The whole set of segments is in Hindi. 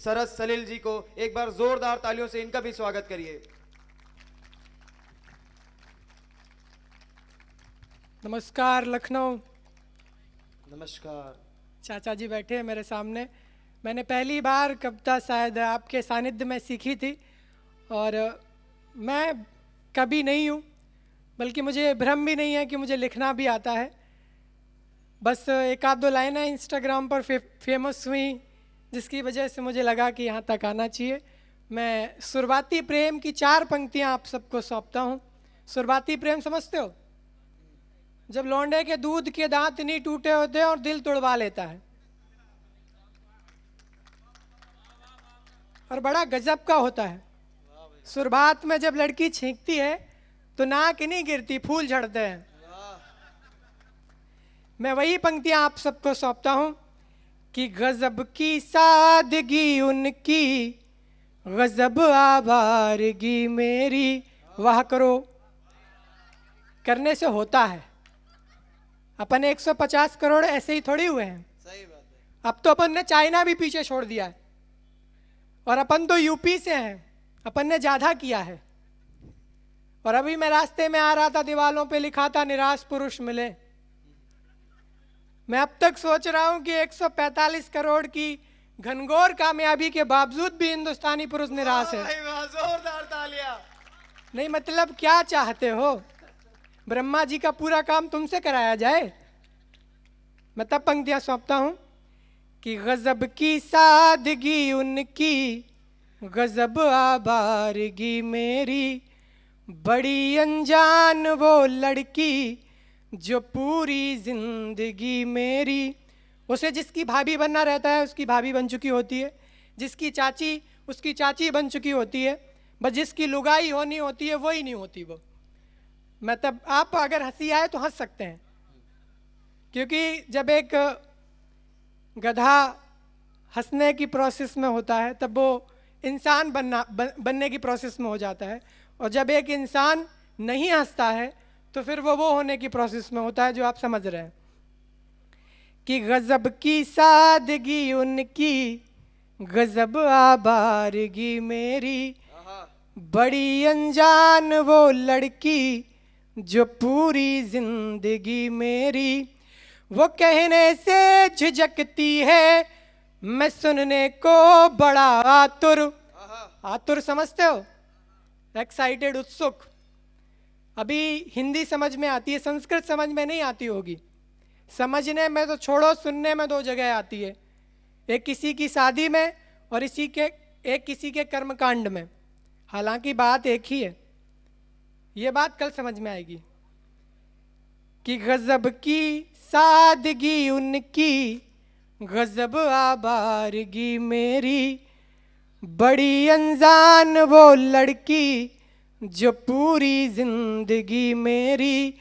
सरस सलील जी को एक बार जोरदार तालियों से इनका भी स्वागत करिए। नमस्कार लखनऊ। नमस्कार। चाचा जी बैठे हैं मेरे सामने। मैंने पहली बार कविता शायद आपके सानिध्य में सीखी थी और मैं कवि नहीं हूँ, बल्कि मुझे भ्रम भी नहीं है कि मुझे लिखना भी आता है। बस एक आध दो लाइनें इंस्टाग्राम पर फेमस हुई, जिसकी वजह से मुझे लगा कि यहाँ तक आना चाहिए। मैं शुरुआती प्रेम की 4 पंक्तियाँ आप सबको सौंपता हूँ। शुरुआती प्रेम समझते हो? जब लौंडे के दूध के दांत नहीं टूटे होते और दिल तोड़वा लेता है, और बड़ा गजब का होता है। शुरुआत में जब लड़की छींकती है तो नाक नहीं गिरती, फूल झड़ते हैं। मैं वही पंक्तियां आप सबको सौंपता हूं कि गजब की सादगी उनकी, गजब आवारगी मेरी। वाह करो, करने से होता है। अपन 150 करोड़ ऐसे ही थोड़ी हुए हैं। सही बात है। अब तो अपन ने चाइना भी पीछे छोड़ दिया है, और अपन तो यूपी से हैं, अपन ने ज्यादा किया है। और अभी मैं रास्ते में आ रहा था, दीवालों पे लिखा था निराश पुरुष मिले। मैं अब तक सोच रहा हूं कि 145 करोड़ की घनघोर कामयाबी के बावजूद भी हिंदुस्तानी पुरुष निराश है। जोरदार तालियां। नहीं मतलब क्या चाहते हो, ब्रह्मा जी का पूरा काम तुमसे कराया जाए? मैं तब पंक्तियां सौंपता हूं कि गजब की सादगी उनकी, गजब आवारगी मेरी। बड़ी अनजान वो लड़की जो पूरी जिंदगी मेरी। उसे जिसकी भाभी बनना रहता है उसकी भाभी बन चुकी होती है, जिसकी चाची उसकी चाची बन चुकी होती है, बस जिसकी लुगाई होनी होती है वही नहीं होती वो। मतलब आप अगर हंसी आए तो हंस सकते हैं, क्योंकि जब एक गधा हंसने की प्रोसेस में होता है तब वो इंसान बनने की प्रोसेस में हो जाता है, और जब एक इंसान नहीं हंसता है तो फिर वो होने की प्रोसेस में होता है, जो आप समझ रहे हैं। कि गजब की सादगी उनकी, गजब आवारगी मेरी। बड़ी अनजान वो लड़की जो पूरी जिंदगी मेरी। वो कहने से झिझकती है, मैं सुनने को बड़ा आतुर। आतुर समझते हो? एक्साइटेड, उत्सुक। अभी हिंदी समझ में आती है, संस्कृत समझ में नहीं आती होगी। समझने में तो छोड़ो, सुनने में 2 जगह आती है, एक किसी की शादी में और एक किसी के कर्मकांड में। हालांकि बात एक ही है, ये बात कल समझ में आएगी। कि गजब की सादगी उनकी, गजब आवारगी मेरी। बड़ी अनजान वो लड़की जो पूरी जिंदगी मेरी।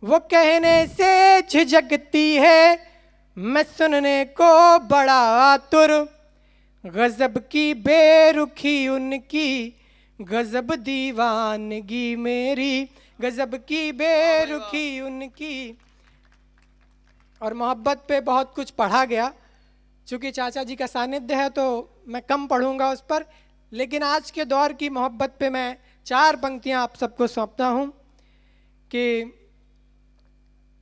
वो कहने से झिझकती है, मैं सुनने को बड़ा आतुर। गजब की बेरुखी उनकी, गजब दीवानगी मेरी। गजब की बेरुखी उनकी। और मोहब्बत पे बहुत कुछ पढ़ा गया, चूँकि चाचा जी का सानिध्य है तो मैं कम पढ़ूंगा उस पर, लेकिन आज के दौर की मोहब्बत पे मैं 4 पंक्तियां आप सबको सौंपता हूं कि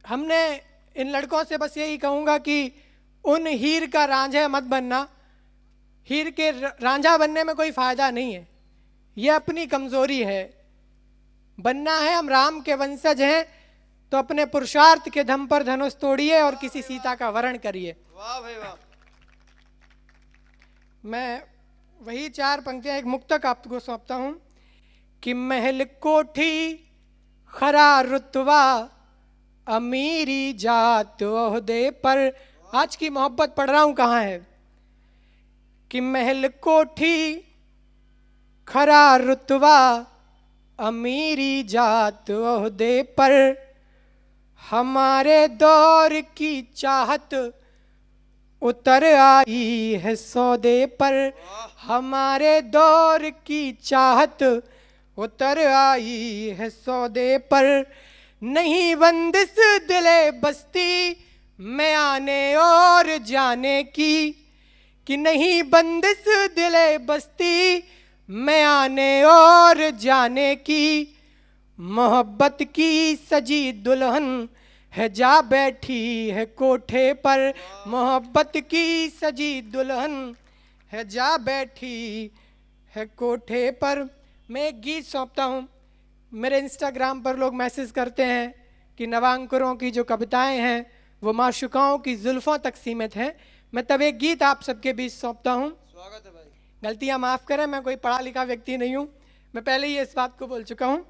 हमने इन लड़कों से बस यही कहूँगा कि उन हीर का रांझा मत बनना। हीर के रांझा बनने में कोई फ़ायदा नहीं है, ये अपनी कमज़ोरी है। बनना है, हम राम के वंशज हैं तो अपने पुरुषार्थ के दम पर धनुष तोड़िए और किसी सीता का वरण करिए। वाह भाई वाह। मैं वही 4 पंक्तियां एक मुक्तक आपको सौंपता हूं कि महल कोठी खरा रुतवा, अमीरी जात ओहदे पर। आज की मोहब्बत पढ़ रहा हूं कहाँ है। कि महल कोठी खरा रुतवा, अमीरी जात ओहदे पर। हमारे दौर की चाहत उतर आई है सौदे पर। हमारे दौर की चाहत उतर आई है सौदे पर। नहीं बंदिश दिले बस्ती में आने और जाने की, कि नहीं बंदिश दिले बस्ती में आने और जाने की, मोहब्बत की सजी दुल्हन है जा बैठी है कोठे पर, मोहब्बत की सजी दुल्हन है जा बैठी है कोठे पर। मैं एक गीत सौंपता हूँ। मेरे इंस्टाग्राम पर लोग मैसेज करते हैं कि नवांकुरों की जो कविताएं हैं वो माशुकाओं की जुल्फों तक सीमित हैं। मैं तब एक गीत आप सबके बीच सौंपता हूँ। स्वागत है भाई। गलतियाँ माफ़ करें, मैं कोई पढ़ा लिखा व्यक्ति नहीं हूँ। मैं पहले ही इस बात को बोल चुका हूँ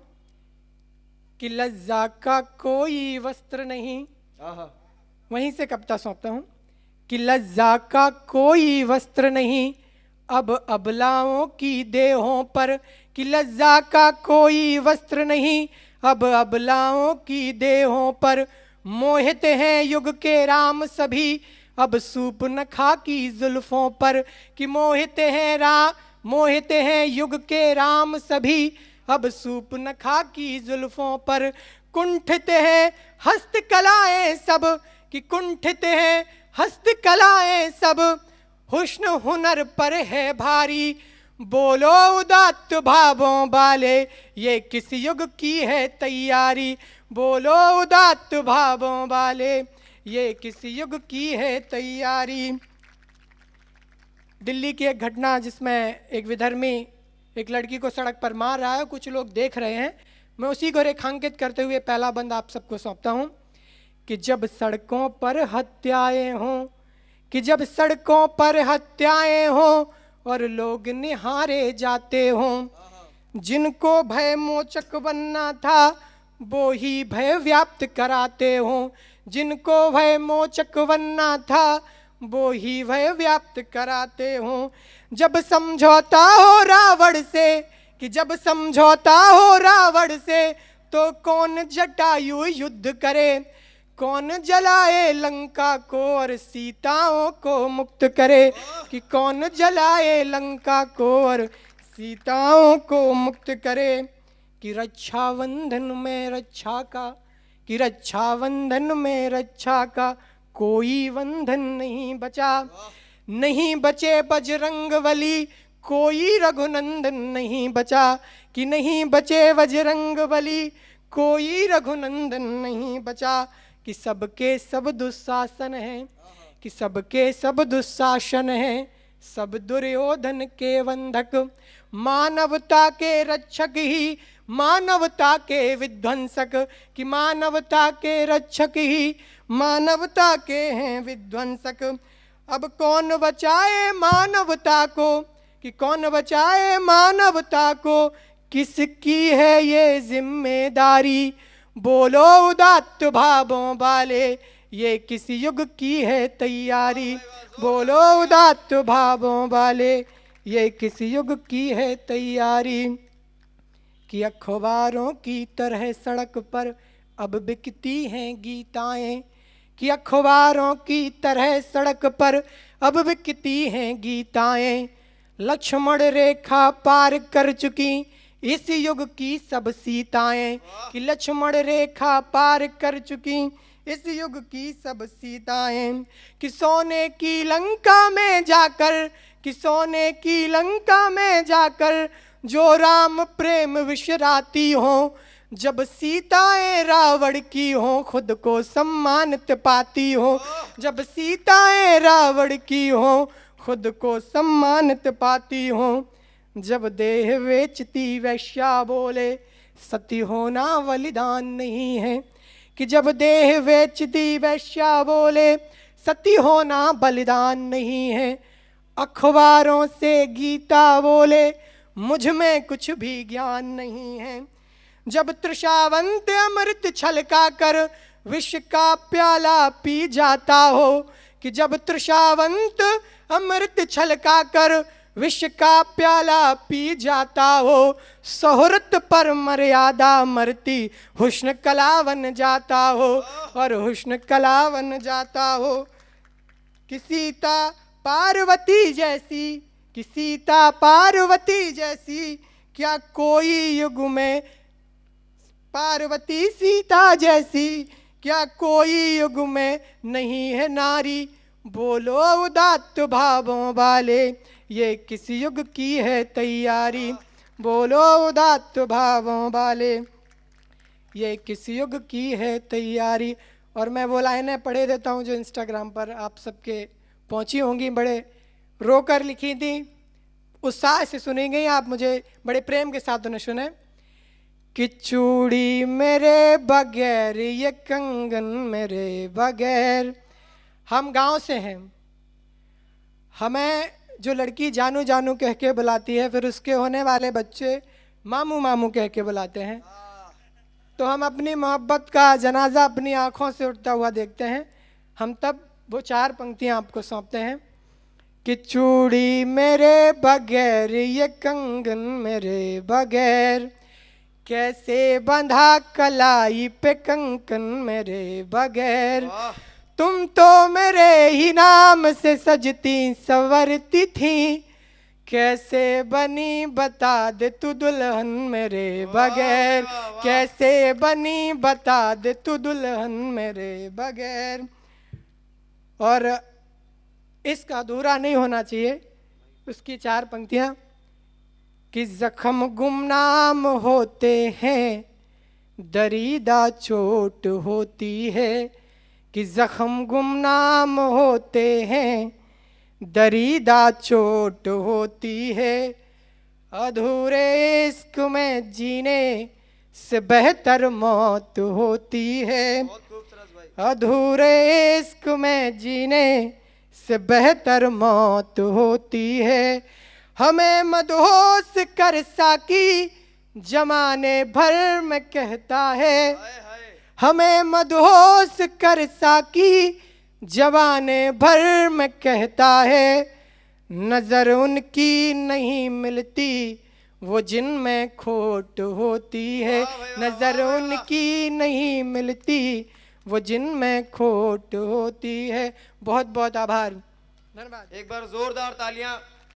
कि लज्जा का कोई वस्त्र नहीं, आहा। वहीं से कविता सौंपता हूँ कि लज्जा का कोई वस्त्र नहीं अब अबलाओं की देहों पर, कि लज्जा का कोई वस्त्र नहीं अब अबलाओं की देहों पर, मोहित हैं युग के राम सभी अब सूप नखा की जुल्फों पर, कि मोहित हैं युग के राम सभी अब सूप नखा की जुल्फों पर, कुंठित है हस्तकलाएं सब, कि कुंठित है हस्तकलाएं सब, हुस्न हुनर पर है भारी, बोलो उदात्त भावों वाले ये किस युग की है तैयारी, बोलो उदात्त भावों वाले ये किस युग की है तैयारी। दिल्ली की एक घटना जिसमें एक विधर्मी एक लड़की को सड़क पर मार रहा है, कुछ लोग देख रहे हैं। मैं उसी को रेखांकित करते हुए पहला बंद आप सबको सौंपता हूँ कि जब सड़कों पर हत्याएं हों, कि जब सड़कों पर हत्याएं हों और लोग निहारे जाते हों, जिनको भय मोचक बनना था वो ही भय व्याप्त कराते हों, जिनको भय मोचक बनना था वो ही भय व्याप्त कराते हों। जब समझौता हो रावण से, कि जब समझौता हो रावण से तो कौन जटायु युद्ध करे, कौन जलाए लंका को और सीताओं को मुक्त करे, कि कौन जलाए लंका को और सीताओं को मुक्त करे, कि रक्षाबंधन में रक्षा का, कि रक्षाबंधन में रक्षा का कोई बंधन नहीं बचा, नहीं बचे बजरंगबली कोई रघुनंदन नहीं बचा, कि नहीं बचे बजरंगबली कोई रघुनंदन नहीं बचा, कि सबके सब दुशासन हैं, कि सबके सब दुशासन हैं, सब दुर्योधन के बंधक, मानवता के रक्षक ही मानवता के विध्वंसक, कि मानवता के रक्षक ही मानवता के हैं विध्वंसक। अब कौन बचाए मानवता को, कि कौन बचाए मानवता को, किसकी है ये जिम्मेदारी, बोलो उदात्त भावों वाले ये किस युग की है तैयारी, बोलो उदात्त भावों वाले ये किस युग की है तैयारी। कि अखबारों की तरह सड़क पर अब बिकती हैं गीताएं, कि अखबारों की तरह सड़क पर अब बिकती हैं गीताएं, लक्ष्मण रेखा पार कर चुकी इस युग की सब सीताएं, कि लक्ष्मण रेखा पार कर चुकी इस युग की सब सीताएं, कि सोने की लंका में जाकर, कि सोने की लंका में जाकर जो राम प्रेम विशराती हो, जब सीताएं रावण की हो खुद को सम्मानित पाती हो, जब सीताएं रावण की हो खुद को सम्मानित पाती हो, जब देह बेचती वैश्या बोले सती होना बलिदान नहीं है, कि जब देह बेचती वैश्या बोले सती होना बलिदान नहीं है, अखबारों से गीता बोले मुझ में कुछ भी ज्ञान नहीं है, जब तृषावंत अमृत छलका कर विष का प्याला पी जाता हो, कि जब तृषावंत अमृत छलका कर विष का प्याला पी जाता हो, सोहरत पर मर्यादा मरती हुस्न कला बन जाता हो, और हुस्न कला बन जाता हो, कि सीता पार्वती जैसी, कि सीता पार्वती जैसी क्या कोई युग में, पार्वती सीता जैसी क्या कोई युग में नहीं है नारी, बोलो उदात्त भावों वाले, ये किस युग की है तैयारी। बोलो उदात्त भावों वाले, ये किस युग की है तैयारी। और मैं वो लाइनें पढ़े देता हूँ जो इंस्टाग्राम पर आप सबके पहुँची होंगी, बड़े रोकर लिखी थी, उत्साह से सुनी गई, आप मुझे बड़े प्रेम के साथ उन्हें सुने। कि चूड़ी मेरे बगैर, ये कंगन मेरे बगैर। हम गांव से हैं, हमें जो लड़की जानू जानू कह के बुलाती है, फिर उसके होने वाले बच्चे मामू मामू कह के बुलाते हैं, तो हम अपनी मोहब्बत का जनाजा अपनी आँखों से उठता हुआ देखते हैं। हम तब वो 4 पंक्तियाँ आपको सौंपते हैं कि चूड़ी मेरे बगैर, ये कंगन मेरे बगैर, कैसे बंधा कलाई पे कंकन मेरे बगैर। वाह, तुम तो मेरे ही नाम से सजती संवरती थी, कैसे बनी बता दे तू दुल्हन मेरे बगैर। वाह, वाह। कैसे बनी बता दे तू दुल्हन मेरे बगैर। और इसका अधूरा नहीं होना चाहिए उसकी 4 पंक्तियाँ कि जख्म गुमनाम होते हैं, दरीदा चोट होती है। कि जख्म गुमनाम होते हैं, दरीदा चोट होती है। अधूरे इश्क में जीने से बेहतर मौत होती है। बहुत खूब सरस भाई। अधूरे इश्क में जीने से बेहतर मौत होती है। हमें मदहोश कर साकी जमाने भर में कहता है। हाय हाय, हमें मदहोश कर साकी जवाने भर में कहता है। नजर उनकी नहीं मिलती वो जिनमें खोट होती है। वाह भाई, वाह, नजर वाह, वाह। उनकी नहीं मिलती वो जिनमें खोट होती है। बहुत बहुत आभार, धन्यवाद। एक बार जोरदार तालियां